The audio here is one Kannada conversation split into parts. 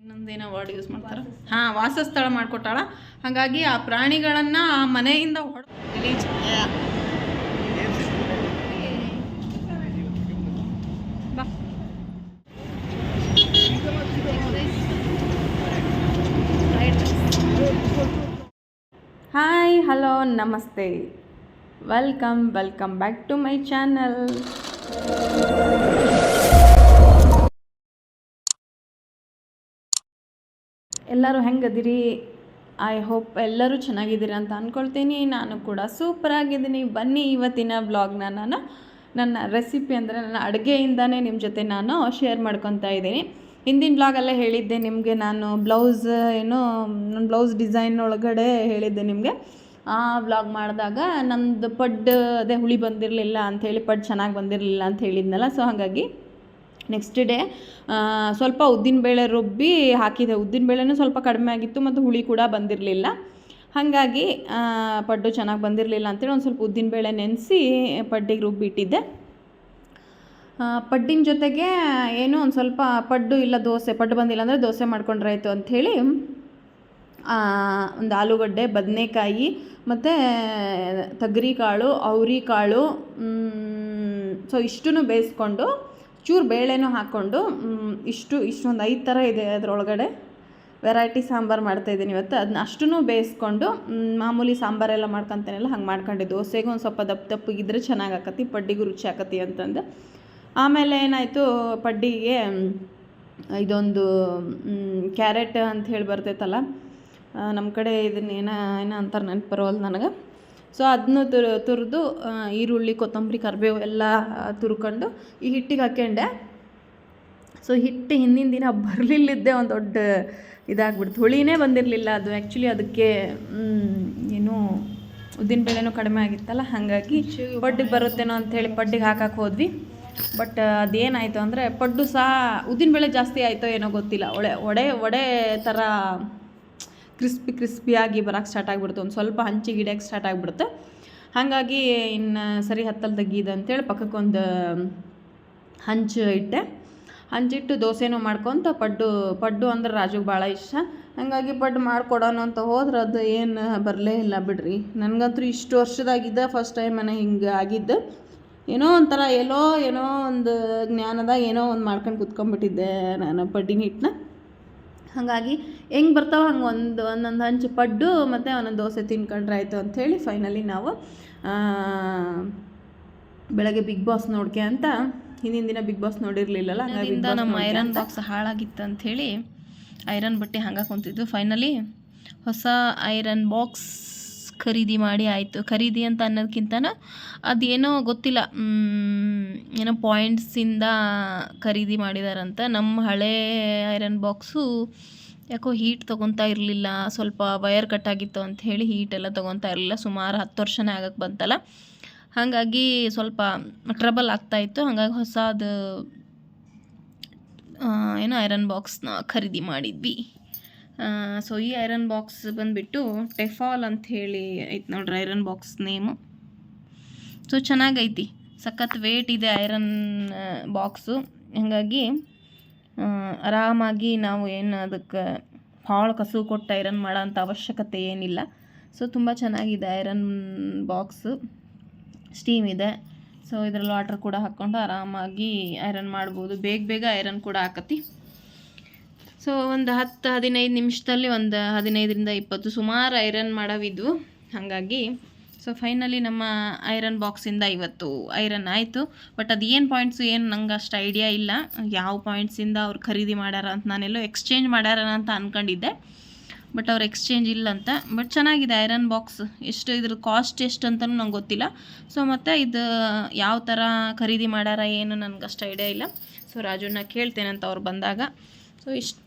ಇನ್ನೊಂದೇನೋ ವರ್ಡ್ ಯೂಸ್ ಮಾಡ್ತಾರೆ. ಹಾಂ, ವಾಸಸ್ಥಳ ಮಾಡಿಕೊಟ್ಟಾಳ. ಹಾಗಾಗಿ ಆ ಪ್ರಾಣಿಗಳನ್ನು ಆ ಮನೆಯಿಂದ ಗಲೀಜ್. ಬಾ. ಹಾಯ್, ಹಲೋ, ನಮಸ್ತೆ, welcome back to my channel. ಎಲ್ಲರೂ ಹೆಂಗದಿರಿ? ಐ ಹೋಪ್ ಎಲ್ಲರೂ ಚೆನ್ನಾಗಿದ್ದೀರಿ ಅಂತ ಅಂದ್ಕೊಳ್ತೀನಿ. ನಾನು ಕೂಡ ಸೂಪರ್ ಆಗಿದ್ದೀನಿ. ಬನ್ನಿ, ಇವತ್ತಿನ ವ್ಲಾಗ್ನ ನಾನು ನನ್ನ ರೆಸಿಪಿ ಅಂದರೆ ನನ್ನ ಅಡುಗೆಯಿಂದನೇ ನಿಮ್ಮ ಜೊತೆ ನಾನು ಶೇರ್ ಮಾಡ್ಕೊತಾ ಇದ್ದೀನಿ. ಹಿಂದಿನ ವ್ಲಾಗಲ್ಲೇ ಹೇಳಿದ್ದೆ ನಿಮಗೆ, ನಾನು ಬ್ಲೌಸ್ ಡಿಸೈನ್ ಒಳಗಡೆ ಹೇಳಿದ್ದೆ ನಿಮಗೆ. ಆ ವ್ಲಾಗ್ ಮಾಡಿದಾಗ ನಮ್ಮದು ಪಡ್ಡು ಅದೇ ಹುಳಿ ಬಂದಿರಲಿಲ್ಲ ಅಂಥೇಳಿ, ಪಡ್ಡು ಚೆನ್ನಾಗಿ ಬಂದಿರಲಿಲ್ಲ ಅಂತ ಹೇಳಿದ್ನಲ್ಲ. ಸೊ ಹಾಗಾಗಿ ನೆಕ್ಸ್ಟ್ ಡೇ ಸ್ವಲ್ಪ ಉದ್ದಿನಬೇಳೆ ರುಬ್ಬಿ ಹಾಕಿದೆ. ಉದ್ದಿನಬೇಳೆನೂ ಸ್ವಲ್ಪ ಕಡಿಮೆ ಆಗಿತ್ತು ಮತ್ತು ಹುಳಿ ಕೂಡ ಬಂದಿರಲಿಲ್ಲ. ಹಾಗಾಗಿ ಪಡ್ಡು ಚೆನ್ನಾಗಿ ಬಂದಿರಲಿಲ್ಲ ಅಂತೇಳಿ ಒಂದು ಸ್ವಲ್ಪ ಉದ್ದಿನಬೇಳೆ ನೆನೆಸಿ ಪಡ್ಡಿಗೆ ರುಬ್ಬಿಟ್ಟಿದ್ದೆ. ಪಡ್ಡಿನ ಜೊತೆಗೆ ಏನು ಒಂದು ಸ್ವಲ್ಪ ಪಡ್ಡು ಇಲ್ಲ ದೋಸೆ, ಪಡ್ಡು ಬಂದಿಲ್ಲ ಅಂದರೆ ದೋಸೆ ಮಾಡ್ಕೊಂಡ್ರೆ ಆಯಿತು ಅಂಥೇಳಿ ಒಂದು ಆಲೂಗಡ್ಡೆ, ಬದನೆಕಾಯಿ ಮತ್ತು ತೊಗರಿಕಾಳು, ಅವರೆಕಾಳು, ಸೊ ಇಷ್ಟನ್ನು ಬೇಯಿಸ್ಕೊಂಡು ಚೂರು ಬೇಳೆನೂ ಹಾಕ್ಕೊಂಡು ಇಷ್ಟೊಂದು 5 ಥರ ಇದೆ ಅದರೊಳಗಡೆ ವೆರೈಟಿ ಸಾಂಬಾರು ಮಾಡ್ತಾಯಿದ್ದೀನಿ ಇವತ್ತು. ಅದನ್ನ ಅಷ್ಟೂ ಬೇಯಿಸ್ಕೊಂಡು ಮಾಮೂಲಿ ಸಾಂಬಾರೆಲ್ಲ ಮಾಡ್ಕೊತೇನಲ್ಲ ಹಂಗೆ ಮಾಡ್ಕೊಂಡೆ. ದೋಸೆಗೂ ಒಂದು ಸ್ವಲ್ಪ ದಪ್ಪಗಿದ್ರೆ ಚೆನ್ನಾಗಿ ಆಕತಿ, ಪಡ್ಡಿಗೂ ರುಚಿ ಆಕತಿ ಅಂತಂದು. ಆಮೇಲೆ ಏನಾಯಿತು, ಪಡ್ಡಿಗೆ ಇದೊಂದು ಕ್ಯಾರೆಟ್ ಅಂತ ಹೇಳಿ ಬರ್ತೈತಲ್ಲ, ನಮ್ಮ ಕಡೆ ಇದನ್ನ ಏನೋ ಅಂತಾರೆ, ನೆನಪು ಬರೋಲ್ಲ ನನಗೆ. ಸೊ ಅದನ್ನು ತುರಿದು ಈರುಳ್ಳಿ, ಕೊತ್ತಂಬರಿ, ಕರಿಬೇವು ಎಲ್ಲ ತುರ್ಕೊಂಡು ಈ ಹಿಟ್ಟಿಗೆ ಹಾಕ್ಯಂಡೆ. ಸೊ ಹಿಟ್ಟು ಹಿಂದಿನ ದಿನ ಬರಲಿಲ್ಲದ್ದೇ ಒಂದು ದೊಡ್ಡ ಇದಾಗ್ಬಿಡ್ತು. ಹುಳಿನೇ ಬಂದಿರಲಿಲ್ಲ ಅದು. ಆ್ಯಕ್ಚುಲಿ ಅದಕ್ಕೆ ಏನು ಉದ್ದಿನಬೇಳೆನೂ ಕಡಿಮೆ ಆಗಿತ್ತಲ್ಲ, ಹಾಗಾಗಿ ಪಡ್ಡಿಗೆ ಬರುತ್ತೇನೋ ಅಂಥೇಳಿ ಪಡ್ಡಿಗೆ ಹಾಕಕ್ಕೆ ಹೋದ್ವಿ. ಬಟ್ ಅದೇನಾಯಿತು ಅಂದರೆ ಪಡ್ಡು ಸಹ ಉದ್ದಿನಬೇಳೆ ಜಾಸ್ತಿ ಆಯಿತೋ ಏನೋ ಗೊತ್ತಿಲ್ಲ, ಒಡೆ ಥರ ಕ್ರಿಸ್ಪಿಯಾಗಿ ಬರೋಕ್ಕೆ ಸ್ಟಾರ್ಟ್ ಆಗಿಬಿಡ್ತು. ಒಂದು ಸ್ವಲ್ಪ ಹಂಚಿಗೆ ಹಿಡಿಯೋಕ್ಕೆ ಸ್ಟಾರ್ಟ್ ಆಗಿಬಿಡುತ್ತೆ. ಹಾಗಾಗಿ ಇನ್ನು ಸರಿ ಹತ್ತಲ್ಲಿ ತೆಗೀದು ಅಂತೇಳಿ ಪಕ್ಕಕ್ಕೊಂದು ಹಂಚಿಟ್ಟು ದೋಸೆನೂ ಮಾಡ್ಕೊತ ಪಡ್ಡು ಅಂದ್ರೆ ರಾಜುಗೆ ಭಾಳ ಇಷ್ಟ. ಹಾಗಾಗಿ ಪಡ್ಡು ಮಾಡಿಕೊಡೋಣ ಅಂತ ಹೋದ್ರೆ ಅದು ಏನು ಬರಲೇ ಇಲ್ಲ ಬಿಡ್ರಿ. ನನಗಂತೂ ಇಷ್ಟು ವರ್ಷದಾಗಿದ್ದ ಫಸ್ಟ್ ಟೈಮ್ ಹಿಂಗೆ ಆಗಿದ್ದು. ಏನೋ ಒಂಥರ ಏನೋ ಒಂದು ಜ್ಞಾನದ ಏನೋ ಒಂದು ಮಾಡ್ಕೊಂಡು ಕುತ್ಕೊಂಡ್ಬಿಟ್ಟಿದ್ದೆ ನಾನು ಪಡ್ಡಿನ ಹಿಟ್ಟನ್ನ. ಹಾಗಾಗಿ ಹೆಂಗೆ ಬರ್ತಾವೆ ಹಂಗೆ ಒಂದೊಂದು ಹಂಚು ಪಡ್ಡು ಮತ್ತು ಒಂದೊಂದು ದೋಸೆ ತಿನ್ಕೊಂಡ್ರೆ ಆಯಿತು ಅಂಥೇಳಿ ಫೈನಲಿ ನಾವು ಬೆಳಗ್ಗೆ ಬಿಗ್ ಬಾಸ್ ನೋಡ್ಕೆ ಅಂತ, ಹಿಂದಿನ ದಿನ ಬಿಗ್ ಬಾಸ್ ನೋಡಿರಲಿಲ್ಲಲ್ಲ, ಹಾಗಾಗಿ ನಮ್ಮ ಐರನ್ ಬಾಕ್ಸ್ ಹಾಳಾಗಿತ್ತು ಅಂಥೇಳಿ ಐರನ್ ಬಟ್ಟೆ ಹಂಗೆ ಕುಂತಿದ್ದು. ಫೈನಲಿ ಹೊಸ ಐರನ್ ಬಾಕ್ಸ್ ಖರೀದಿ ಮಾಡಿ ಆಯಿತು. ಖರೀದಿ ಅಂತ ಅನ್ನೋದಕ್ಕಿಂತನೂ ಅದೇನೋ ಗೊತ್ತಿಲ್ಲ, ಏನೋ ಪಾಯಿಂಟ್ಸಿಂದ ಖರೀದಿ ಮಾಡಿದಾರಂತ. ನಮ್ಮ ಹಳೇ ಐರನ್ ಬಾಕ್ಸು ಯಾಕೋ ಹೀಟ್ ತೊಗೊತಾ ಇರಲಿಲ್ಲ, ಸ್ವಲ್ಪ ವಯರ್ ಕಟ್ಟಾಗಿತ್ತು ಅಂಥೇಳಿ ಹೀಟೆಲ್ಲ ತೊಗೊತಾ ಇರಲಿಲ್ಲ. ಸುಮಾರು 10 ವರ್ಷನೇ ಆಗಕ್ಕೆ ಬಂತಲ್ಲ, ಹಾಗಾಗಿ ಸ್ವಲ್ಪ ಟ್ರಬಲ್ ಆಗ್ತಾಯಿತ್ತು. ಹಾಗಾಗಿ ಹೊಸದು ಏನೋ ಐರನ್ ಬಾಕ್ಸ್ನ ಖರೀದಿ ಮಾಡಿದ್ವಿ. ಸೊ ಈ ಐರನ್ ಬಾಕ್ಸ್ ಬಂದುಬಿಟ್ಟು ಟೆಫಾಲ್ ಅಂಥೇಳಿ ಐತೆ ನೋಡ್ರಿ ಐರನ್ ಬಾಕ್ಸ್ ನೇಮು. ಸೊ ಚೆನ್ನಾಗೈತಿ, ಸಖತ್ ವೇಟ್ ಇದೆ ಐರನ್ ಬಾಕ್ಸು. ಹಾಗಾಗಿ ಆರಾಮಾಗಿ ನಾವು ಏನು ಅದಕ್ಕೆ ಭಾಳ ಕಸು ಕೊಟ್ಟು ಐರನ್ ಮಾಡೋ ಅಂಥ ಅವಶ್ಯಕತೆ ಏನಿಲ್ಲ. ಸೊ ತುಂಬ ಚೆನ್ನಾಗಿದೆ ಐರನ್ ಬಾಕ್ಸು, ಸ್ಟೀಮ್ ಇದೆ. ಸೊ ಇದರಲ್ಲಿ ವಾಟರ್ ಕೂಡ ಹಾಕ್ಕೊಂಡು ಆರಾಮಾಗಿ ಐರನ್ ಮಾಡ್ಬೋದು. ಬೇಗ ಐರನ್ ಕೂಡ ಆಕತಿ. ಸೊ ಒಂದು 10-15 ನಿಮಿಷದಲ್ಲಿ ಒಂದು 15ರಿಂದ 20 ಸುಮಾರು ಐರನ್ ಮಾಡವಿದ್ವು. ಹಾಗಾಗಿ ಸೊ ಫೈನಲಿ ನಮ್ಮ ಐರನ್ ಬಾಕ್ಸಿಂದ ಇವತ್ತು ಐರನ್ ಆಯಿತು. ಬಟ್ ಅದು ಏನು ಪಾಯಿಂಟ್ಸು ಏನು ನಂಗೆ ಅಷ್ಟು ಐಡಿಯಾ ಇಲ್ಲ, ಯಾವ ಪಾಯಿಂಟ್ಸಿಂದ ಅವ್ರು ಖರೀದಿ ಮಾಡ್ಯಾರ ಅಂತ. ನಾನೆಲ್ಲೋ ಎಕ್ಸ್ಚೇಂಜ್ ಮಾಡ್ಯಾರ ಅಂತ ಅಂದ್ಕೊಂಡಿದ್ದೆ, ಬಟ್ ಅವ್ರು ಎಕ್ಸ್ಚೇಂಜ್ ಇಲ್ಲ ಅಂತ. ಬಟ್ ಚೆನ್ನಾಗಿದೆ ಐರನ್ ಬಾಕ್ಸ್. ಇದ್ರ ಕಾಸ್ಟ್ ಎಷ್ಟು ಅಂತಲೂ ನಂಗೆ ಗೊತ್ತಿಲ್ಲ. ಸೊ ಮತ್ತು ಇದು ಯಾವ ಥರ ಖರೀದಿ ಮಾಡ್ಯಾರ ಏನು ನನಗೆ ಅಷ್ಟು ಐಡಿಯಾ ಇಲ್ಲ. ಸೊ ರಾಜುನ ಕೇಳ್ತೇನಂತ ಅವ್ರು ಬಂದಾಗ. ಸೊ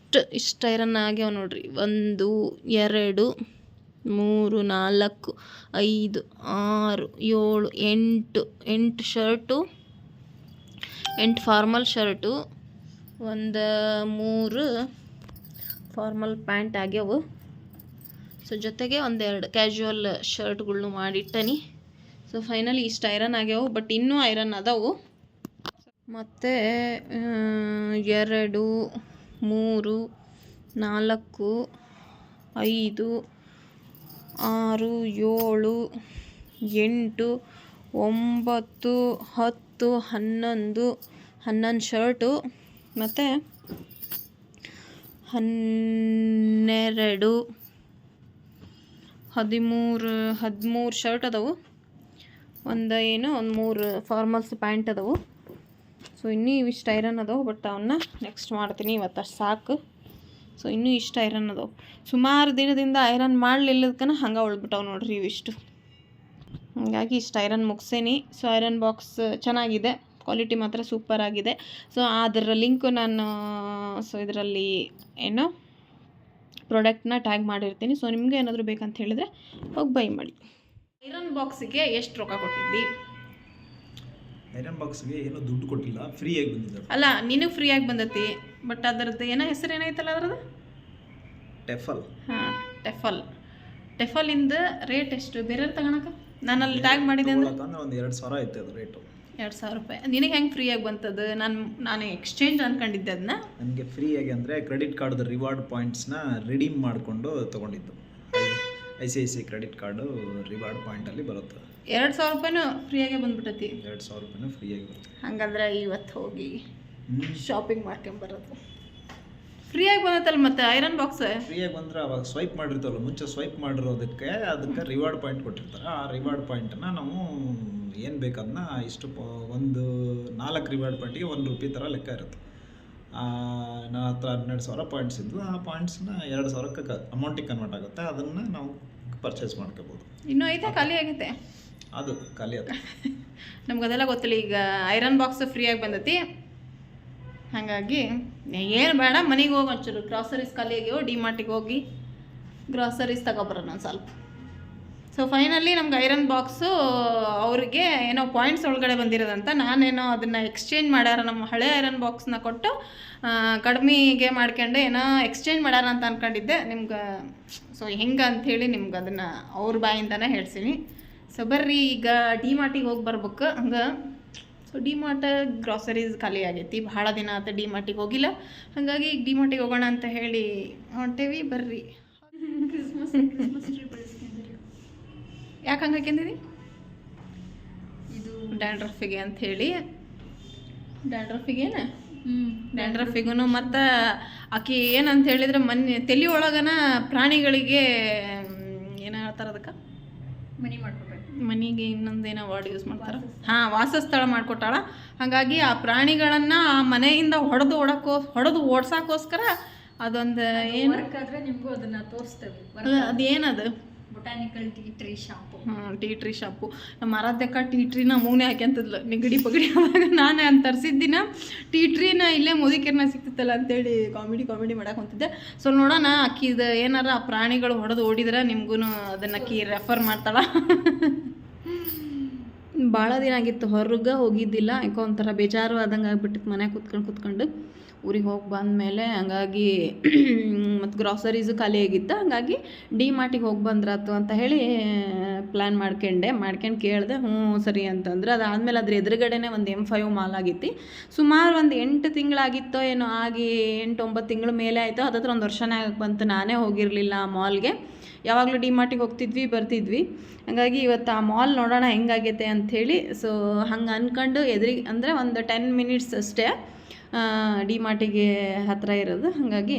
ಇಷ್ಟು ಐರನ್ ಆಗ್ಯಾವ ನೋಡ್ರಿ. 1 2 3 4 5 6 7 8 ಶರ್ಟು, 8 ಫಾರ್ಮಲ್ ಶರ್ಟು, ಒಂದು 3 ಫಾರ್ಮಲ್ ಪ್ಯಾಂಟ್ ಆಗ್ಯಾವು. ಸೊ ಜೊತೆಗೆ 1-2 ಕ್ಯಾಶುವಲ್ ಶರ್ಟ್ಗಳ್ನು ಮಾಡಿಟ್ಟನಿ. ಸೊ ಫೈನಲಿ ಇಷ್ಟು ಐರನ್ ಆಗ್ಯಾವು. ಬಟ್ ಇನ್ನೂ ಐರನ್ ಅದಾವು. ಮತ್ತು 2 3 4 5 6 7 8 9 10 11 ಶರ್ಟು ಮತ್ತು 12 13 ಶರ್ಟ್ ಅದಾವು, ಒಂದು 3 ಫಾರ್ಮಲ್ಸ್ ಪ್ಯಾಂಟ್ ಅದಾವು. ಸೊ ಇನ್ನೂ ಇವಿಷ್ಟು ಐರನ್ ಅದಾವೆ, ಬಟ್ ಅವನ್ನ ನೆಕ್ಸ್ಟ್ ಮಾಡ್ತೀನಿ, ಇವತ್ತು ಅಷ್ಟು ಸಾಕು. ಸೊ ಇನ್ನೂ ಇಷ್ಟು ಐರನ್ ಅದಾವೆ. ಸುಮಾರು ದಿನದಿಂದ ಐರನ್ ಮಾಡಲಿಲ್ಲದಕ್ಕನ ಹಂಗೆ ಉಳ್ಬಿಟ್ಟವು ನೋಡ್ರಿ ಇವಿಷ್ಟು. ಹಾಗಾಗಿ ಇಷ್ಟು ಐರನ್ ಮುಗಿಸೇನಿ. ಸೊ ಐರನ್ ಬಾಕ್ಸ್ ಚೆನ್ನಾಗಿದೆ, ಕ್ವಾಲಿಟಿ ಮಾತ್ರ ಸೂಪರ್ ಆಗಿದೆ. ಸೊ ಅದರ ಲಿಂಕು ನಾನು ಇದರಲ್ಲಿ ಪ್ರಾಡಕ್ಟ್ನ ಟ್ಯಾಗ್ ಮಾಡಿರ್ತೀನಿ. ಸೊ ನಿಮಗೆ ಏನಾದರೂ ಬೇಕಂತ ಹೇಳಿದ್ರೆ ಹೋಗಿ ಬೈ ಮಾಡಿ. ಐರನ್ ಬಾಕ್ಸಿಗೆ ಎಷ್ಟು ರೊಕ್ಕ ಕೊಟ್ಟಿದ್ದಿ? ಐರನ್ ಬಾಕ್ಸ್ಗೆ ಏನೋ ದುಡ್ಡು ಕೊಟ್ಟಿಲ್ಲ, ಫ್ರೀಯಾಗಿ ಬಂದಿದೆ. ಅಲ್ಲ, ನಿನಗೆ ಫ್ರೀಯಾಗಿ ಬಂದೈತಿ, ಬಟ್ ಅದರದ್ದು ಹೆಸರು ಏನಾಯ್ತಲ್ಲ ಅದರದ್ದು? ಟೆಫಲ್. ಹಾಂ, ಟೆಫಲಿಂದ ರೇಟ್ ಎಷ್ಟು? ಬೇರೆ ತಗೊಳಕ ನಾನು ಅಲ್ಲಿ ಟ್ಯಾಗ್ ಮಾಡಿದೆ ಅಂದ್ರೆ ಒಂದು 2,000 ಐತೆ ಅದು ರೇಟು. 2,000 ರೂಪಾಯಿ. ನಿನಗೆ ಹೆಂಗೆ ಫ್ರೀಯಾಗಿ ಬಂತದ್ದು? ನಾನು ಎಕ್ಸ್ಚೇಂಜ್ ಅಂದ್ಕೊಂಡಿದ್ದೆ ಅದನ್ನ. ನನಗೆ ಫ್ರೀಯಾಗಿ ಅಂದರೆ ಕ್ರೆಡಿಟ್ ಕಾರ್ಡ್ದು ರಿವಾರ್ಡ್ ಪಾಯಿಂಟ್ಸ್ನ ರಿಡೀಮ್ ಮಾಡಿಕೊಂಡು ತೊಗೊಂಡಿದ್ದು. ICICI ಕ್ರೆಡಿಟ್ ಕಾರ್ಡು ರಿವಾರ್ಡ್ ಪಾಯಿಂಟಲ್ಲಿ ಬರುತ್ತೆ. 2,000 ರೂಪಾಯಿನೂ ಫ್ರೀಯಾಗೆ ಬಂದ್ಬಿಟ್ಟೈತಿ. 2,000 ರೂಪಾಯಿನೂ ಫ್ರೀಯಾಗಿ ಬರುತ್ತೆ. ಹಂಗಂದ್ರೆ ಇವತ್ತು ಹೋಗಿ ಶಾಪಿಂಗ್ ಮಾಡ್ಕೊಂಬರೋದು. ಫ್ರೀಯಾಗಿ ಬಂದತ್ತಲ್ಲ ಮತ್ತೆ ಐರನ್ ಬಾಕ್ಸ್. ಫ್ರೀಯಾಗಿ ಬಂದರೆ ಅವಾಗ ಸ್ವೈಪ್ ಮಾಡಿರ್ತಾವಲ್ಲ, ಮುಂಚೆ ಸ್ವೈಪ್ ಮಾಡಿರೋದಕ್ಕೆ ಅದಕ್ಕೆ ರಿವಾರ್ಡ್ ಪಾಯಿಂಟ್ ಕೊಟ್ಟಿರ್ತಾರೆ. ಆ ರಿವಾರ್ಡ್ ಪಾಯಿಂಟನ್ನು ನಾವು ಏನು ಬೇಕದನ್ನ ಇಷ್ಟು ಒಂದು 4 ರಿವಾರ್ಡ್ ಪಾಯಿಂಟಿಗೆ ₹1 ಥರ ಲೆಕ್ಕ ಇರುತ್ತೆ. ನನ್ನ ಹತ್ರ 12,000 ಪಾಯಿಂಟ್ಸ್ ಇದ್ದು, ಆ ಪಾಯಿಂಟ್ಸ್ನ 2,000ಕ್ಕೆ ಅಮೌಂಟಿಗೆ ಕನ್ವರ್ಟ್ ಆಗುತ್ತೆ. ಅದನ್ನು ನಾವು ಪರ್ಚೇಸ್ ಮಾಡ್ಕೋಬೋದು. ಇನ್ನೂ ಐತೆ, ಖಾಲಿ ಆಗೈತೆ ಅದು ಖಾಲಿ ಆಗುತ್ತೆ. ನಮ್ಗೆ ಅದೆಲ್ಲ ಗೊತ್ತಿಲ್ಲ. ಈಗ ಐರನ್ ಬಾಕ್ಸ್ ಫ್ರೀಯಾಗಿ ಬಂದೈತಿ, ಹಾಗಾಗಿ ಏನು ಬೇಡ, ಮನೆಗೆ ಹೋಗಿ ಒಂಚೂರು ಗ್ರಾಸರೀಸ್ ಖಾಲಿ ಆಗ್ಯಾವ, ಡಿಮಾರ್ಟಿಗೆ ಹೋಗಿ ಗ್ರಾಸರೀಸ್ ತಗೊಬರೋಣ ಒಂದು ಸ್ವಲ್ಪ. ಸೊ ಫೈನಲಿ ನಮ್ಗೆ ಐರನ್ ಬಾಕ್ಸು ಅವ್ರಿಗೆ ಏನೋ ಪಾಯಿಂಟ್ಸ್ ಒಳಗಡೆ ಬಂದಿರೋದಂತ, ನಾನೇನೋ ಅದನ್ನು ಎಕ್ಸ್ಚೇಂಜ್ ಮಾಡ್ಯಾರ, ನಮ್ಮ ಹಳೆ ಐರನ್ ಬಾಕ್ಸ್ನ ಕೊಟ್ಟು ಕಡಿಮೆಗೆ ಮಾಡ್ಕೊಂಡು ಏನೋ ಎಕ್ಸ್ಚೇಂಜ್ ಮಾಡ್ಯಾರ ಅಂತ ಅಂದ್ಕೊಂಡಿದ್ದೆ ನಿಮ್ಗೆ. ಸೊ ಹೆಂಗೆ ಅಂಥೇಳಿ ನಿಮ್ಗೆ ಅದನ್ನು ಅವ್ರ ಬಾಯಿಂದನೇ ಹೇಳ್ತೀನಿ. ಸೊ ಬರ್ರಿ, ಈಗ ಡಿಮಾರ್ಟಿಗೆ ಹೋಗಿ ಬರ್ಬೇಕು. ಹಂಗೆ ಸೊ ಡಿಮಾರ್ಟ್ ಗ್ರಾಸರೀಸ್ ಖಾಲಿ ಆಗೈತಿ, ಭಾಳ ದಿನ ಆಯ್ತು ಡಿಮಾರ್ಟಿಗೆ ಹೋಗಿಲ್ಲ. ಹಾಗಾಗಿ ಈಗ ಡಿಮಾರ್ಟಿಗೆ ಹೋಗೋಣ ಅಂತ ಹೇಳಿ ಹೊಂಟೇವಿ. ಬರ್ರಿ. ಕ್ರಿಸ್ಮಸ್ ಟ್ರೀ ಬೆಳೆಸ್ಕೊಂಡಿರಿ. ಯಾಕೆ ಹಂಗೆ ಹಾಕಿಂದಿರಿ? ಇದು ಡ್ಯಾಂಡ್ರಫಿಗೆ ಅಂಥೇಳಿ. ಡ್ಯಾಂಡ್ರಫಿಗೇನು? ಡ್ಯಾಂಡ್ರಫಿಗೂ ಮತ್ತು ಆಕೆ ಏನಂತ ಹೇಳಿದ್ರೆ, ಮೊನ್ನೆ ತಲೆ ಒಳಗನ ಪ್ರಾಣಿಗಳಿಗೆ ಏನು ಹೇಳ್ತಾರೆ ಅದಕ್ಕೆ, ಮನೆಗೆ ಇನ್ನೊಂದೇನೋ ವರ್ಡ್ ಯೂಸ್ ಮಾಡ್ತಾರೆ. ಹಾಂ, ವಾಸಸ್ಥಳ ಮಾಡಿಕೊಟ್ಟಾಳ. ಹಾಗಾಗಿ ಆ ಪ್ರಾಣಿಗಳನ್ನು ಆ ಮನೆಯಿಂದ ಹೊಡೆದು ಓಡ್ಸೋಕ್ಕೋಸ್ಕರ ಅದೊಂದು ಏನು ನಿಮಗೂ ಅದನ್ನು ತೋರಿಸ್ತೇವೆ. ಅದೇನದು? Botanical tea tree shampoo. Tea shampoo. ನಮ್ಮ ಆರಾಧ್ಯಕ್ಕ ಟೀ ಟ್ರೀನ ಮೂನೆ ಹಾಕ್ಯಂತದ್ಲು ನೆಗಡಿ ಪಗಡಿ. ಅವಾಗ ನಾನು ಅಂತ ತರಿಸಿದ್ದಿನ ಟೀ ಟ್ರೀನ ಇಲ್ಲೇ ಮುದಿಕೆರ್ನ ಸಿಕ್ತಿತ್ತಲ್ಲ ಅಂತೇಳಿ ಕಾಮಿಡಿ ಮಾಡಕ್ಕೆ ಹೊಂತಿದ್ದೆ. ಸೊ ನೋಡೋಣ, ಅಕ್ಕಿದು ಏನಾರ ಆ ಪ್ರಾಣಿಗಳು ಹೊಡೆದು ಓಡಿದ್ರೆ ನಿಮ್ಗೂ ಅದನ್ನು ಅಕ್ಕಿ ರೆಫರ್ ಮಾಡ್ತಾಳ. ಭಾಳ ದಿನ ಆಗಿತ್ತು, ಹೊರಗೆ ಹೋಗಿದ್ದಿಲ್ಲ. ಯಾಕೋ ಒಂಥರ ಬೇಜಾರು ಆದಂಗೆ ಆಗ್ಬಿಟ್ಟಿತ್ತು ಮನೆಗೆ ಕೂತ್ಕೊಂಡು. ಊರಿಗೆ ಹೋಗಿ ಬಂದಮೇಲೆ ಹಂಗಾಗಿ ಮತ್ತು ಗ್ರಾಸರೀಸು ಖಾಲಿ ಆಗಿತ್ತು. ಹಾಗಾಗಿ ಡಿಮಾರ್ಟಿಗೆ ಹೋಗಿ ಬಂದ್ರಾತು ಅಂತ ಹೇಳಿ ಪ್ಲ್ಯಾನ್ ಮಾಡ್ಕೊಂಡು ಕೇಳಿದೆ. ಸರಿ ಅಂತಂದ್ರೆ ಅದಾದಮೇಲೆ ಅದ್ರ ಎದುರುಗಡೆನೇ ಒಂದು M5 ಮಾಲ್ ಆಗಿತ್ತು. ಸುಮಾರು ಒಂದು 8 ತಿಂಗಳಾಗಿತ್ತೋ ಏನೋ ಆಗಿ, 8-9 ತಿಂಗಳ ಮೇಲೆ ಆಯಿತು. ಹತ್ತತ್ರ 1 ವರ್ಷನೇ ಆಗಕ್ಕೆ ಬಂತು. ನಾನೇ ಹೋಗಿರಲಿಲ್ಲ ಆ ಮಾಲ್ಗೆ. ಯಾವಾಗಲೂ ಡಿಮಾರ್ಟಿಗೆ ಹೋಗ್ತಿದ್ವಿ ಬರ್ತಿದ್ವಿ. ಹಾಗಾಗಿ ಇವತ್ತು ಆ ಮಾಲ್ ನೋಡೋಣ ಹೆಂಗಾಗೈತೆ ಅಂಥೇಳಿ. ಸೊ ಹಂಗೆ ಅಂದ್ಕೊಂಡು ಎದುರಿಗೆ ಅಂದರೆ ಒಂದು 10 ಮಿನಿಟ್ಸ್ ಅಷ್ಟೇ ಡಿಮಾರ್ಟಿಗೆ ಹತ್ತಿರ ಇರೋದು. ಹಾಗಾಗಿ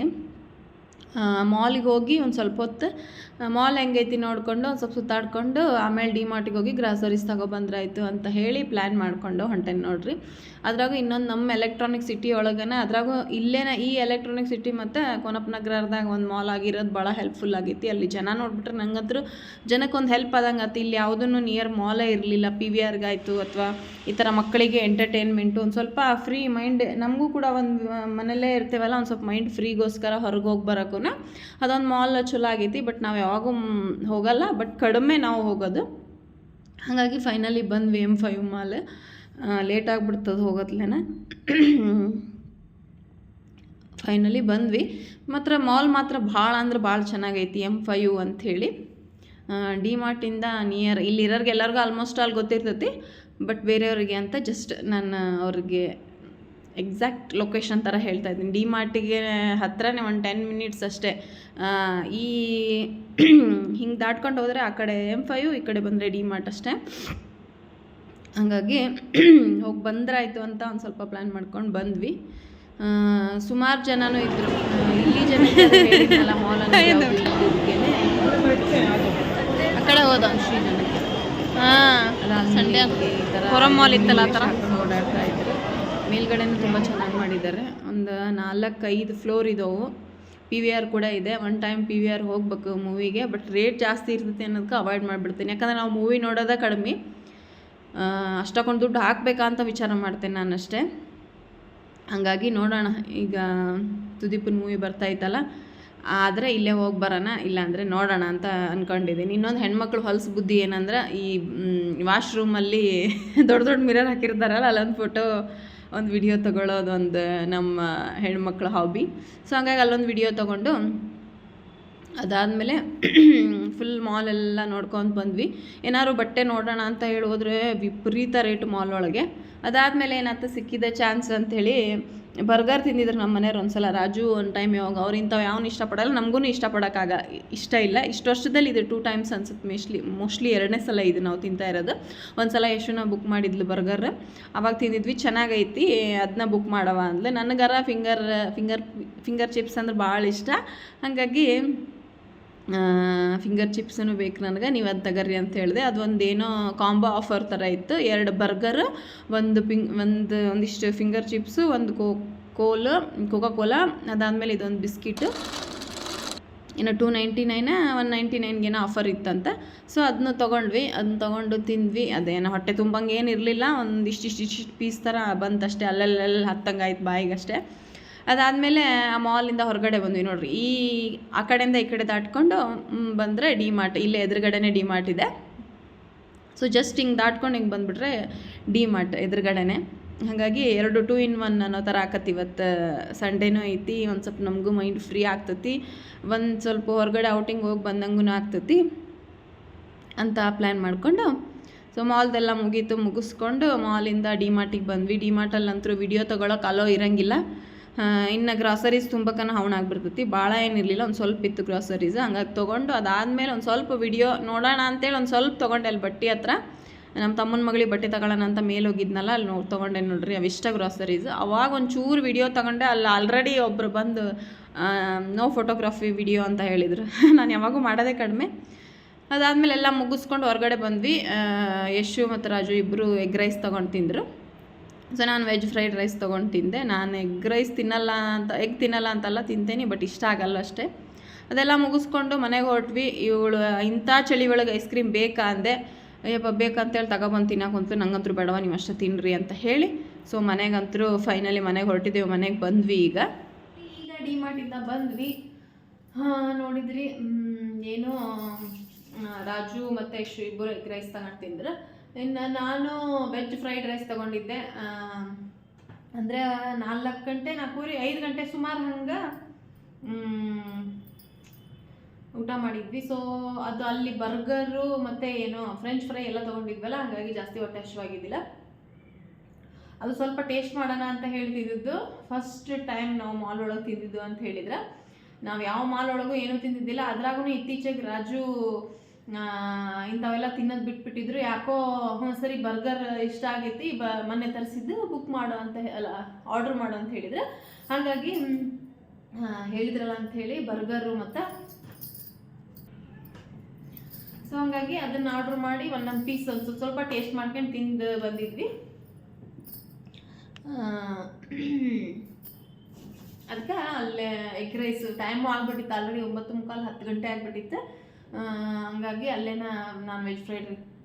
ಮಾಲಿಗೆ ಹೋಗಿ ಒಂದು ಸ್ವಲ್ಪ ಹೊತ್ತು ಮಾಲ್ ಹೆಂಗೈತಿ ನೋಡಿಕೊಂಡು ಒಂದು ಸ್ವಲ್ಪ ಸುತ್ತಾಡ್ಕೊಂಡು ಆಮೇಲೆ ಡಿಮಾರ್ಟಿಗೆ ಹೋಗಿ ಗ್ರಾಸರೀಸ್ ತಗೊಬಂದ್ರಾಯ್ತು ಅಂತ ಹೇಳಿ ಪ್ಲ್ಯಾನ್ ಮಾಡಿಕೊಂಡು ಹೊಂಟೇನೆ ನೋಡ್ರಿ. ಅದ್ರಾಗೂ ಇನ್ನೊಂದು ನಮ್ಮ ಎಲೆಕ್ಟ್ರಾನಿಕ್ ಸಿಟಿ ಒಳಗನೆ, ಅದ್ರಾಗೂ ಇಲ್ಲೇನ ಈ ಎಲೆಕ್ಟ್ರಾನಿಕ್ ಸಿಟಿ ಮತ್ತು ಕೋನಪ್ಪ ನಗರದಾಗ ಒಂದು ಮಾಲ್ ಆಗಿರೋದು ಭಾಳ ಹೆಲ್ಪ್ಫುಲ್ ಆಗೈತಿ. ಅಲ್ಲಿ ಜನ ನೋಡ್ಬಿಟ್ರೆ ನಂಗಂತರೂ ಜನಕ್ಕೊಂದು ಹೆಲ್ಪ್ ಆದಂಗೆ ಆಯ್ತು. ಇಲ್ಲಿ ಯಾವುದೂ ನಿಯರ್ ಮಾಲೇ ಇರಲಿಲ್ಲ. PVRಗಾಯಿತು ಅಥವಾ ಈ ಥರ ಮಕ್ಕಳಿಗೆ ಎಂಟರ್ಟೈನ್ಮೆಂಟು ಒಂದು ಸ್ವಲ್ಪ ಫ್ರೀ ಮೈಂಡ್, ನಮಗೂ ಕೂಡ ಒಂದು ಮನೆಯಲ್ಲೇ ಇರ್ತೀವಲ್ಲ, ಒಂದು ಸ್ವಲ್ಪ ಮೈಂಡ್ ಫ್ರೀಗೋಸ್ಕರ ಹೊರಗೆ ಹೋಗಿ ಬರೋಕ್ಕೂ ಅದೊಂದು ಮಾಲ್ ಚಲೋ ಆಗೈತಿ. ಬಟ್ ನಾವು ಯಾವಾಗೂ ಹೋಗಲ್ಲ, ಬಟ್ ಕಡಿಮೆ ನಾವು ಹೋಗೋದು. ಹಾಗಾಗಿ ಫೈನಲಿ ಬಂದ್ವಿ M5 ಮಾಲ್. ಲೇಟ್ ಆಗಿಬಿಡ್ತದೆ ಹೋಗೋದ್ಲೇನ. ಫೈನಲಿ ಬಂದ್ವಿ. ಮಾತ್ರ ಮಾಲ್ ಮಾತ್ರ ಭಾಳ ಅಂದ್ರೆ ಭಾಳ ಚೆನ್ನಾಗೈತಿ M5 ಅಂಥೇಳಿ. ಡಿಮಾರ್ಟಿಂದ ನಿಯರ್ ಇಲ್ಲಿರೋರಿಗೆ ಎಲ್ಲರಿಗೂ ಆಲ್ಮೋಸ್ಟ್ ಆಲ್ ಗೊತ್ತಿರ್ತೈತಿ. ಬಟ್ ಬೇರೆಯವ್ರಿಗೆ ಅಂತ ಜಸ್ಟ್ ನಾನು ಅವ್ರಿಗೆ ಎಕ್ಸಾಕ್ಟ್ ಲೊಕೇಶನ್ ಥರ ಹೇಳ್ತಾ ಇದ್ದೀನಿ. ಡಿ ಮಾರ್ಟಿಗೆ ಹತ್ರನೇ ಒಂದು 10 ಮಿನಿಟ್ಸ್ ಅಷ್ಟೇ. ಈ ಹಿಂಗೆ ದಾಟ್ಕೊಂಡು ಹೋದರೆ ಆ ಕಡೆ M5, ಈ ಕಡೆ ಬಂದರೆ ಡಿ ಮಾರ್ಟ್ ಅಷ್ಟೇ. ಹಾಗಾಗಿ ಹೋಗಿ ಬಂದ್ರಾಯ್ತು ಅಂತ ಒಂದು ಸ್ವಲ್ಪ ಪ್ಲ್ಯಾನ್ ಮಾಡ್ಕೊಂಡು ಬಂದ್ವಿ. ಸುಮಾರು ಜನನೂ ಇದ್ದರು. ಇಲ್ಲಿ ಜನ ಹೇಳಿದ್ನಲ್ಲ ಮಾಲಲ್ಲಿ ಆ ಕಡೆ ಹೋದ ಶ್ರೀ ಜನಕ್ಕೆ. ಸಂಡೇ ಹೊರ ಮಾಲ್ ಇತ್ತಲ್ಲ ಆ ಥರ ಓಡಾಡ್ತಾ ಇದ್ರು. ಮೇಲ್ಗಡೆನೂ ತುಂಬ ಚೆನ್ನಾಗಿ ಮಾಡಿದ್ದಾರೆ. ಒಂದು 4-5 ಫ್ಲೋರ್ ಇದ್ದವು. PVR ಕೂಡ ಇದೆ. ಒನ್ ಟೈಮ್ PVR ಹೋಗ್ಬೇಕು ಮೂವಿಗೆ, ಬಟ್ ರೇಟ್ ಜಾಸ್ತಿ ಇರ್ತೈತೆ ಅನ್ನೋದಕ್ಕೆ ಅವಾಯ್ಡ್ ಮಾಡಿಬಿಡ್ತೀನಿ. ಯಾಕಂದರೆ ನಾವು ಮೂವಿ ನೋಡೋದೇ ಕಡಿಮೆ, ಅಷ್ಟಕ್ಕೊಂದು ದುಡ್ಡು ಹಾಕಬೇಕಂತ ವಿಚಾರ ಮಾಡ್ತೇನೆ ನಾನಷ್ಟೇ. ಹಾಗಾಗಿ ನೋಡೋಣ, ಈಗ ತುದೀಪನ ಮೂವಿ ಬರ್ತೈತಲ್ಲ, ಆದರೆ ಇಲ್ಲೇ ಹೋಗಿ ಬರೋಣ, ಇಲ್ಲಾಂದರೆ ನೋಡೋಣ ಅಂತ ಅಂದ್ಕೊಂಡಿದ್ದೀನಿ. ಇನ್ನೊಂದು ಹೆಣ್ಮಕ್ಳು ಹೊಲಸು ಬುದ್ಧಿ ಏನಂದ್ರೆ, ಈ ವಾಶ್ರೂಮಲ್ಲಿ ದೊಡ್ಡ ಮಿರರ್ ಹಾಕಿರ್ತಾರಲ್ಲ, ಅಲ್ಲೊಂದು ಫೋಟೋ ಒಂದು ವಿಡಿಯೋ ತೊಗೊಳ್ಳೋದು ಒಂದು ನಮ್ಮ ಹೆಣ್ಮಕ್ಳ ಹಾಬಿ. ಸೊ ಹಂಗಾಗಿ ಅಲ್ಲೊಂದು ವಿಡಿಯೋ ತೊಗೊಂಡು ಅದಾದಮೇಲೆ ಫುಲ್ ಮಾಲೆಲ್ಲ ನೋಡ್ಕೊಂಡು ಬಂದ್ವಿ. ಏನಾದ್ರು ಬಟ್ಟೆ ನೋಡೋಣ ಅಂತ ಹೇಳಿ ಹೋದರೆ ವಿಪರೀತ ರೇಟ್ ಮಾಲ್ ಒಳಗೆ. ಅದಾದಮೇಲೆ ಏನಾಯ್ತು, ಸಿಕ್ಕಿದೆ ಚಾನ್ಸ್ ಅಂಥೇಳಿ ಬರ್ಗರ್ ತಿಂದಿದ್ರು ನಮ್ಮ ಮನೆಯವ್ರು ಒಂದ್ಸಲ. ರಾಜು ಒಂದು ಟೈಮ್ ಯಾವಾಗ ಅವ್ರು ಇಂಥವು ಯಾವನು ಇಷ್ಟಪಡಲ್ಲ, ನಮಗೂ ಇಷ್ಟ ಇಲ್ಲ. ಇಷ್ಟು ವರ್ಷದಲ್ಲಿ ಇದು 2 ಟೈಮ್ಸ್ ಅನ್ಸುತ್ತೆ, ಮೋಸ್ಟ್ಲಿ 2ನೇ ಸಲ ಇದು ನಾವು ತಿಂತಾ ಇರೋದು. ಒಂದು ಸಲ ಯಶುನ ಬುಕ್ ಮಾಡಿದ್ಲು ಬರ್ಗರ್, ಅವಾಗ ತಿಂದಿದ್ವಿ, ಚೆನ್ನಾಗೈತಿ, ಅದನ್ನ ಬುಕ್ ಮಾಡವ ಅಂದ್ಲೆ. ನನಗರ ಫಿಂಗರ್ ಚಿಪ್ಸ್ ಅಂದ್ರೆ ಭಾಳ ಇಷ್ಟ. ಹಾಗಾಗಿ ಫಿಂಗರ್ ಚಿಪ್ಸೂ ಬೇಕು ನನಗೆ, ನೀವು ಅದು ತಗರ್ರಿ ಅಂತ ಹೇಳಿದೆ. ಅದು ಒಂದೇನೋ ಕಾಂಬೋ ಆಫರ್ ಥರ ಇತ್ತು. 2 ಬರ್ಗರ್, ಒಂದಿಷ್ಟು ಫಿಂಗರ್ ಚಿಪ್ಸು, ಒಂದು ಕೋಕಾ ಕೋಲಾ, ಅದಾದಮೇಲೆ ಇದೊಂದು ಬಿಸ್ಕಿಟು. ಇನ್ನು 299 199ಗೇನೋ ಆಫರ್ ಇತ್ತಂತ. ಸೊ ಅದನ್ನು ತೊಗೊಂಡ್ವಿ. ಅದನ್ನ ತೊಗೊಂಡು ತಿಂದ್ವಿ. ಅದೇನೋ ಹೊಟ್ಟೆ ತುಂಬಂಗೆ ಏನಿರಲಿಲ್ಲ, ಒಂದಿಷ್ಟು ಪೀಸ್ ಥರ ಬಂತಷ್ಟೇ, ಅಲ್ಲೆಲ್ಲ ಹತ್ತಂಗಾಯ್ತು ಬಾಯಿಗಷ್ಟೇ. ಅದಾದಮೇಲೆ ಆ ಮಾಲಿಂದ ಹೊರಗಡೆ ಬಂದ್ವಿ. ನೋಡಿರಿ, ಆ ಕಡೆಯಿಂದ ಈ ಕಡೆ ದಾಟ್ಕೊಂಡು ಬಂದರೆ ಡಿ ಮಾರ್ಟ್, ಇಲ್ಲೇ ಎದುರುಗಡೆನೇ ಡಿ ಮಾರ್ಟ್ ಇದೆ. ಸೊ ಜಸ್ಟ್ ಹಿಂಗೆ ದಾಟ್ಕೊಂಡು ಹಿಂಗೆ ಬಂದುಬಿಟ್ರೆ ಡಿ ಮಾರ್ಟ್ ಎದುರುಗಡೆನೇ. ಹಾಗಾಗಿ 2 2 in 1 ಅನ್ನೋ ಥರ ಆಕತಿ. ಇವತ್ತು ಸಂಡೇನೂ ಐತಿ, ಒಂದು ಸ್ವಲ್ಪ ನಮಗೂ ಮೈಂಡ್ ಫ್ರೀ ಆಗ್ತೈತಿ, ಒಂದು ಸ್ವಲ್ಪ ಹೊರಗಡೆ ಔಟಿಂಗ್ ಹೋಗಿ ಬಂದಂಗೂ ಆಗ್ತೈತಿ ಅಂತ ಪ್ಲ್ಯಾನ್ ಮಾಡಿಕೊಂಡು, ಸೊ ಮಾಲ್ದೆಲ್ಲ ಮುಗಿಸ್ಕೊಂಡು ಮಾಲಿಂದ ಡಿ ಮಾರ್ಟಿಗೆ ಬಂದ್ವಿ. ಡಿ ಮಾರ್ಟಲ್ಲಂತೂ ವಿಡಿಯೋ ತೊಗೊಳಕ್ಕೆ ಅಲೋ ಇರೋಂಗಿಲ್ಲ. ಇನ್ನು ಗ್ರಾಸರೀಸ್ ತುಂಬಕನ ಹವಣಾಗ್ಬಿಡ್ತೈತಿ. ಭಾಳ ಏನಿರಲಿಲ್ಲ, ಒಂದು ಸ್ವಲ್ಪ ಇತ್ತು ಗ್ರಾಸರೀಸ್. ಹಂಗಾಗಿ ತೊಗೊಂಡು ಅದಾದಮೇಲೆ ಒಂದು ಸ್ವಲ್ಪ ವಿಡಿಯೋ ನೋಡೋಣ ಅಂತೇಳಿ ಒಂದು ಸ್ವಲ್ಪ ತೊಗೊಂಡೆ. ಅಲ್ಲಿ ಬಟ್ಟೆ ಹತ್ರ ನಮ್ಮ ತಮ್ಮನ ಮಗಳಿಗೆ ಬಟ್ಟೆ ತಗೊಳ್ಳೋಣ ಅಂತ ಮೇಲೆ ಹೋಗಿದ್ನಲ್ಲ, ಅಲ್ಲಿ ತೊಗೊಂಡೆ ನೋಡ್ರಿ, ಅವಿಷ್ಟ ಗ್ರಾಸರೀಸ್. ಅವಾಗ ಒಂದು ಚೂರು ವಿಡಿಯೋ ತೊಗೊಂಡೆ. ಅಲ್ಲಿ ಆಲ್ರೆಡಿ ಒಬ್ಬರು ಬಂದು ನೋ ಫೋಟೋಗ್ರಫಿ ವಿಡಿಯೋ ಅಂತ ಹೇಳಿದರು. ನಾನು ಯಾವಾಗೂ ಮಾಡೋದೇ ಕಡಿಮೆ. ಅದಾದಮೇಲೆ ಎಲ್ಲ ಮುಗಿಸ್ಕೊಂಡು ಹೊರಗಡೆ ಬಂದ್ವಿ. ಯಶು ಮತ್ತು ರಾಜು ಇಬ್ಬರು ಎಗ್ ರೈಸ್ ತೊಗೊಂಡು ತಿಂದರು. ಸೊ ನಾನು ವೆಜ್ ಫ್ರೈಡ್ ರೈಸ್ ತೊಗೊಂಡು ತಿಂದೆ. ನಾನು ಎಗ್ ತಿನ್ನಲ್ಲ ಅಂತಲ್ಲ, ತಿಂತೇನೆ, ಬಟ್ ಇಷ್ಟ ಆಗಲ್ಲ ಅಷ್ಟೇ. ಅದೆಲ್ಲ ಮುಗಿಸ್ಕೊಂಡು ಮನೆಗೆ ಹೊರಟ್ವಿ. ಇವಳು ಇಂಥ ಚಳಿ ಒಳಗೆ ಐಸ್ ಕ್ರೀಮ್ ಬೇಕಾ ಅಂದೆ. ಅಯ್ಯಪ್ಪ ಬೇಕಂತೇಳಿ ತಗೊಬಂದು ತಿನ್ನೋಕಂತೂ ನಂಗಂತೂ ಬೇಡವ, ನೀವು ಅಷ್ಟೇ ತಿನ್ನಿರಿ ಅಂತ ಹೇಳಿ, ಸೊ ಮನೆಗಂತೂ ಫೈನಲಿ ಮನೆಗೆ ಹೊರಟಿದ್ದೇವೆ. ಮನೆಗೆ ಬಂದ್ವಿ. ಈಗ ಡಿ ಮಾರ್ಟಿಂದ ಬಂದ್ವಿ. ನೋಡಿದ್ರಿ, ಏನೋ ರಾಜು ಮತ್ತು ಯಶು ಇಬ್ಬರು ಎಗ್ ರೈಸ್ ತಗೊಂಡು ತಿಂದ್ರೆ. ಇನ್ನು ನಾನು ವೆಜ್ ಫ್ರೈಡ್ ರೈಸ್ ತೊಗೊಂಡಿದ್ದೆ. ಅಂದರೆ 4 ಗಂಟೆ 5 ಗಂಟೆ ಸುಮಾರು ಹಂಗೆ ಊಟ ಮಾಡಿದ್ವಿ. ಸೊ ಅದು ಅಲ್ಲಿ ಬರ್ಗರು ಮತ್ತು ಏನೋ ಫ್ರೆಂಚ್ ಫ್ರೈ ಎಲ್ಲ ತೊಗೊಂಡಿದ್ವಲ್ಲ, ಹಾಗಾಗಿ ಜಾಸ್ತಿ ಹೊಟ್ಟೆ ಹಸಿವಾಗಿದ್ದಿಲ್ಲ. ಅದು ಸ್ವಲ್ಪ ಟೇಸ್ಟ್ ಮಾಡೋಣ ಅಂತ ಹೇಳ್ತಿದ್ದು. ಫಸ್ಟ್ ಟೈಮ್ ನಾವು ಮಾಲ್ ಒಳಗೆ ತಿಂದಿದ್ದು ಅಂತ ಹೇಳಿದ್ರೆ, ನಾವು ಯಾವ ಮಾಲ್ ಒಳಗೂ ಏನೂ ತಿಂದಿದ್ದಿಲ್ಲ. ಅದ್ರಾಗೂ ಇತ್ತೀಚೆಗೆ ರಾಜು ಇಂಥವೆಲ್ಲ ತಿನ್ನೋದು ಬಿಟ್ಬಿಟ್ಟಿದ್ರು. ಯಾಕೋ ಸರಿ ಬರ್ಗರ್ ಇಷ್ಟ ಆಗೈತಿ, ಮೊನ್ನೆ ತರಿಸಿದ್ದು ಬುಕ್ ಮಾಡು ಅಂತ ಆರ್ಡ್ರ್ ಮಾಡು ಅಂತ ಹೇಳಿದ್ರೆ, ಹಾಗಾಗಿ ಹೇಳಿದ್ರಲ್ಲ ಅಂಥೇಳಿ ಬರ್ಗರು ಮತ್ತು ಸೊ ಹಂಗಾಗಿ ಅದನ್ನು ಆರ್ಡ್ರ್ ಮಾಡಿ ಒಂದೊಂದು ಪೀಸ್ ಸ್ವಲ್ಪ ಟೇಸ್ಟ್ ಮಾಡ್ಕೊಂಡು ತಿಂದು ಬಂದಿದ್ವಿ. ಅದಕ್ಕೆ ಅಲ್ಲೇ ಎಗ್ ರೈಸ್ ಟೈಮು ಆಗ್ಬಿಟ್ಟಿತ್ತು, ಆಲ್ರೆಡಿ 9:45 10 ಗಂಟೆ ಆಗಿಬಿಟ್ಟಿತ್ತು. ಹಂಗಾಗಿ ಅಲ್ಲೇನ ನಾನು ವೆಜ್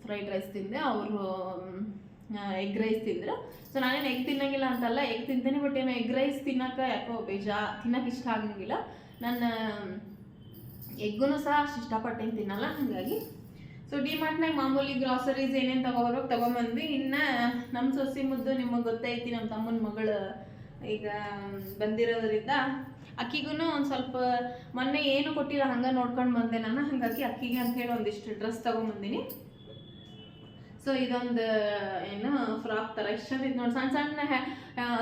ಫ್ರೈಡ್ ರೈಸ್ ತಿಂದೆ, ಅವರು ಎಗ್ ರೈಸ್ ತಿಂದರು. ಸೊ ನಾನೇನು ಎಗ್ ತಿನ್ನೋಂಗಿಲ್ಲ ಅಂತಲ್ಲ, ಎಗ್ ತಿಂತೇನೆ, ಬಟ್ ಏನೋ ಎಗ್ ರೈಸ್ ತಿನ್ನೋಕೆ ಯಾಕೋ ತಿನ್ನೋಕೆ ಇಷ್ಟ ಆಗಂಗಿಲ್ಲ. ನನ್ನ ಎಗ್ಗೂ ಸಹ ಅಷ್ಟು ಇಷ್ಟಪಟ್ಟೇನು ತಿನ್ನಲ್ಲ. ಹಾಗಾಗಿ ಸೊ ಡಿ ಮಾರ್ಟ್ನಾಗ ಮಾಮೂಲಿ ಗ್ರಾಸರೀಸ್ ಏನೇನು ತೊಗೊಂಬಂದ್ವಿ. ಇನ್ನು ನಮ್ಮ ಸೊಸಿ ಮುದ್ದು ನಿಮಗೆ ಗೊತ್ತೈತಿ, ನಮ್ಮ ತಮ್ಮನ ಮಗಳು ಈಗ ಬಂದಿರೋದ್ರಿಂದ ಅಕ್ಕಿಗೂ ಒಂದು ಸ್ವಲ್ಪ ಮೊನ್ನೆ ಏನು ಕೊಟ್ಟಿಲ್ಲ, ಹಂಗೆ ನೋಡ್ಕೊಂಡು ಬಂದೆ ನಾನು. ಹಾಗಾಗಿ ಅಕ್ಕಿಗೆ ಅಂಥೇಳಿ ಒಂದಿಷ್ಟು ಡ್ರೆಸ್ ತೊಗೊಂಬಂದಿನಿ. ಸೊ ಇದೊಂದು ಏನು ಫ್ರಾಕ್ ಥರ ಇಷ್ಟ ಚಂದ ನೋಡಿ,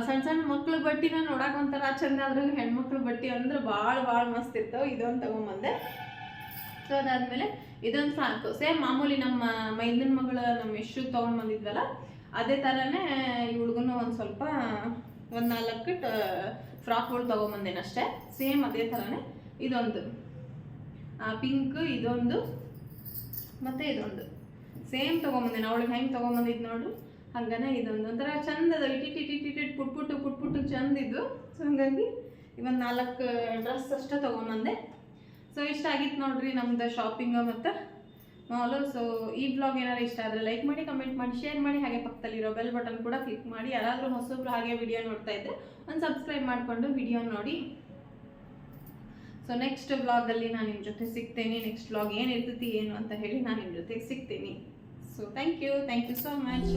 ಸಣ್ಣ ಸಣ್ಣ ಮಕ್ಳು ಬಟ್ಟಿನ ನೋಡಕ್ಕೆ ಒಂಥರ ಚಂದ, ಅದ್ರಾಗ ಹೆಣ್ಮಕ್ಳು ಬಟ್ಟೆ ಅಂದ್ರೆ ಭಾಳ ಮಸ್ತ್ ಇರ್ತವೆ. ಇದೊಂದು ತೊಗೊಂಬಂದೆ. ಸೊ ಅದಾದಮೇಲೆ ಇದೊಂದು ಫ್ರಾಕು ಸೇಮ್ ಮಾಮೂಲಿ ನಮ್ಮ ಮೈದನ ಮಗಳು ನಮ್ಮ ಯಶು ತೊಗೊಂಡ್ಬಂದಿದ್ವಲ್ಲ ಅದೇ ಥರನೇ ಇವಳಿಗೂ ಒಂದು ಸ್ವಲ್ಪ ಒಂದು 4 ಫ್ರಾಕ್ಗಳು ತೊಗೊಂಬಂದೇನೆ ಅಷ್ಟೇ, ಸೇಮ್ ಅದೇ ಥರನೇ. ಇದೊಂದು ಪಿಂಕ್, ಇದೊಂದು ಮತ್ತು ಇದೊಂದು ಸೇಮ್ ತೊಗೊಂಬಂದೇನೆ. ಅವಳಿಗೆ ಹೆಂಗೆ ತೊಗೊಂಬಂದಿದ್ದು ನೋಡು ಹಂಗನೇ ಇದೊಂದು ಒಂಥರ ಚಂದದ ಇಟ್ಟಿಟ್ಟು ಪುಟ್ಪುಟ್ಟು ಚಂದಿದ್ದು. ಸೊ ಹಂಗಾಗಿ ಇವೊಂದು 4 ಡ್ರೆಸ್ ಅಷ್ಟೇ ತೊಗೊಂಬಂದೆ. ಸೊ ಇಷ್ಟ ಆಗಿತ್ತು ನೋಡ್ರಿ ನಮ್ದು ಶಾಪಿಂಗು ಮತ್ತು ಮಾಲು. ಸೊ ಈ ಬ್ಲಾಗ್ ಏನಾದ್ರು ಇಷ್ಟ ಆದರೆ ಲೈಕ್ ಮಾಡಿ, ಕಮೆಂಟ್ ಮಾಡಿ, ಶೇರ್ ಮಾಡಿ, ಹಾಗೆ ಪಕ್ಕದಲ್ಲಿರೋ ಬೆಲ್ ಬಟನ್ ಕೂಡ ಕ್ಲಿಕ್ ಮಾಡಿ. ಯಾರಾದರೂ ಹೊಸಬ್ರು ಹಾಗೆ ವಿಡಿಯೋ ನೋಡ್ತಾ ಇದ್ದರೆ ಒಂದು ಸಬ್ಸ್ಕ್ರೈಬ್ ಮಾಡಿಕೊಂಡು ವಿಡಿಯೋ ನೋಡಿ. ಸೊ ನೆಕ್ಸ್ಟ್ ಬ್ಲಾಗಲ್ಲಿ ನಾನು ನಿಮ್ಮ ಜೊತೆ ಸಿಗ್ತೇನೆ. ನೆಕ್ಸ್ಟ್ ಬ್ಲಾಗ್ ಏನಿರ್ತೈತಿ ಏನು ಅಂತ ಹೇಳಿ ನಾನು ನಿಮ್ಮ ಜೊತೆ ಸಿಗ್ತೀನಿ. So thank you so much.